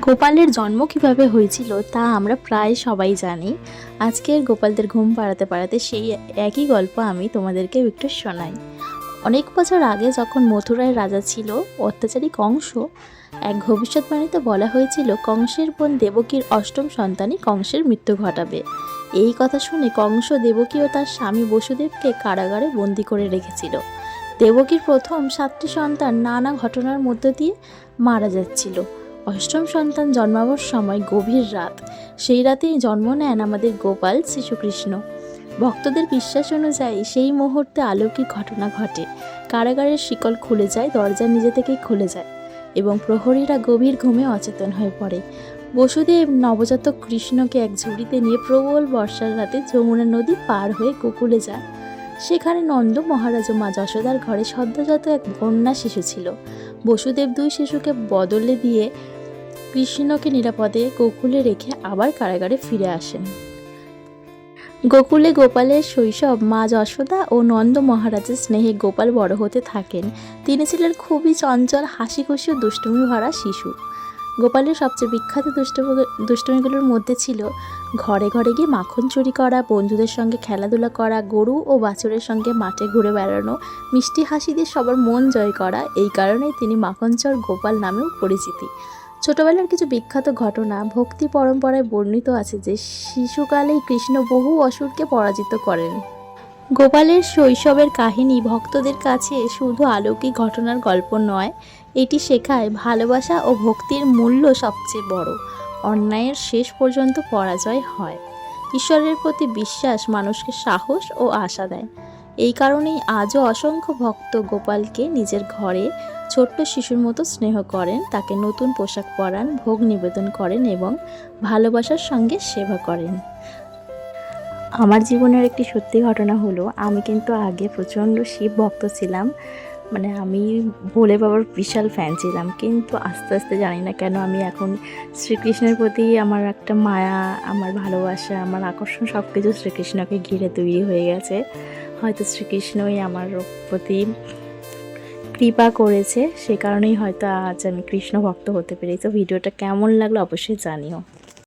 গোপালের জন্ম কিভাবে হয়েছিল তা আমরা প্রায় সবাই জানি। আজকের গোপালদের ঘুম পাড়াতে পাড়াতে সেই একই গল্প আমি তোমাদেরকে একটু শোনাই। অনেক বছর আগে যখন মথুরায় রাজা ছিল অত্যাচারী কংস, এক ভবিষ্যৎবাণীতে বলা হয়েছিল কংসের বোন দেবকীর অষ্টম সন্তানই কংসের মৃত্যু ঘটাবে। এই কথা শুনে কংস দেবকী ও তার স্বামী বসুদেবকে কারাগারে বন্দি করে রেখেছিল। দেবকীর প্রথম 7টি সন্তান নানা ঘটনার মধ্য দিয়ে মারা যাচ্ছিল। অষ্টম সন্তান জন্মাবার সময় গভীর রাত। সেই রাতেই জন্ম নেন আমাদের গোপাল শিশুকৃষ্ণ। ভক্তদের বিশ্বাস অনুযায়ী সেই মুহূর্তে অলৌকিক ঘটনা ঘটে। কারাগারের শিকল খুলে যায়, দরজা নিজে থেকেই খুলে যায় এবং প্রহরীরা গভীর ঘুমে অচেতন হয়ে পড়ে। বসুদেব নবজাতক কৃষ্ণকে এক ঝুড়িতে নিয়ে প্রবল বর্ষার রাতে যমুনা নদী পার হয়ে গোকুলে যায়। সেখানে নন্দ মহারাজ ও মা যশোদার ঘরে সদ্যজাত এক কন্যা শিশু ছিল। বসুদেব দুই শিশুকে বদলে দিয়ে কৃষ্ণকে নিরাপদে গোকুলে রেখে আবার কারাগারে ফিরে আসেন। গোকুলে গোপালের শৈশব। মা যশোদা ও নন্দ মহারাজের স্নেহে গোপাল বড় হতে থাকেন। তিনি ছিলেন খুবই চঞ্চল, হাসি খুশি ও দুষ্টুমি ভরা শিশু। গোপালের সবচেয়ে বিখ্যাত দুষ্টুমিগুলোর মধ্যে ছিল ঘরে ঘরে গিয়ে মাখন চুরি করা, বন্ধুদের সঙ্গে খেলাধুলা করা, গরু ও বাছুরের সঙ্গে মাঠে ঘুরে বেড়ানো, মিষ্টি হাসি দিয়ে সবার মন জয় করা। এই কারণেই তিনি মাখনচর গোপাল নামেও পরিচিতি। ছোটবেলার কিছু বিখ্যাত ঘটনা ভক্তি পরম্পরায় বর্ণিত আছে যে শিশুকালেই কৃষ্ণ বহু অসুরকে পরাজিত করেন। গোপালের শৈশবের কাহিনী ভক্তদের কাছে শুধু অলৌকিক ঘটনার গল্প নয়, এটি শেখায় ভালোবাসা ও ভক্তির মূল্য সবচেয়ে বড়। অন্যায়ের শেষ পর্যন্ত পরাজয় হয়। ঈশ্বরের প্রতি বিশ্বাস মানুষকে সাহস ও আশা দেয়। এই কারণেই আজও অসংখ্য ভক্ত গোপালকে নিজের ঘরে ছোট্ট শিশুর মতো স্নেহ করেন, তাকে নতুন পোশাক পরান, ভোগ নিবেদন করেন এবং ভালোবাসার সঙ্গে সেবা করেন। আমার জীবনের একটি সত্যি ঘটনা হলো, আমি কিন্তু আগে প্রচণ্ড শিব ভক্ত ছিলাম। আমি ভোলে বাবার বিশাল ফ্যান ছিলাম, কিন্তু আস্তে আস্তে জানি না কেন আমি এখন শ্রীকৃষ্ণের প্রতি আমার একটা মায়া, আমার ভালোবাসা, আমার আকর্ষণ সব কিছু শ্রীকৃষ্ণকে ঘিরে তৈরি হয়ে গেছে। হয়তো শ্রীকৃষ্ণই আমার প্রতি কৃপা করেছে, সে কারণেই হয়তো আজ আমি কৃষ্ণ ভক্ত হতে পেরেছি। তো ভিডিওটা কেমন লাগলো অবশ্যই জানিও।